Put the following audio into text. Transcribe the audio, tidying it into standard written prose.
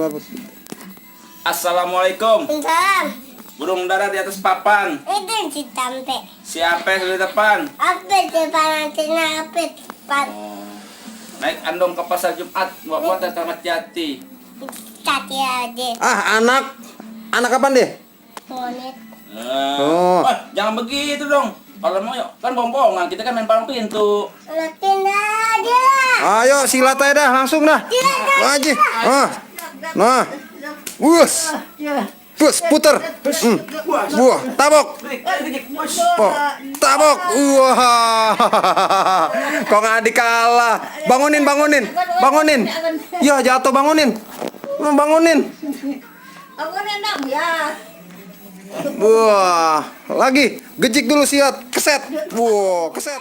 bagus. Assalamualaikum. Bentar. Burung dara di atas papan. Itu si Tampe. Siapa yang di depan? Apit depan antina apit. Oh. Naik andong ke pasar Jumat, bawa teh Kramat Jati. Tati aja. Anak kapan deh? Monit. Oh. Jangan begitu dong. Kalau mau yuk, kan bohong-bohongan, kita kan main palang pintu. Pindah aja lah. Ayo silat aja dah, langsung dah. Wajib. Nah. Bus puter. Wah, tabok. Oh, tabok. Wah. Kok nggak dikalah. Bangunin. Ya jatuh bangunin. Bangunin. Bangunin dong ya. Wah, lagi gejik dulu siat, keset. Wah, keset.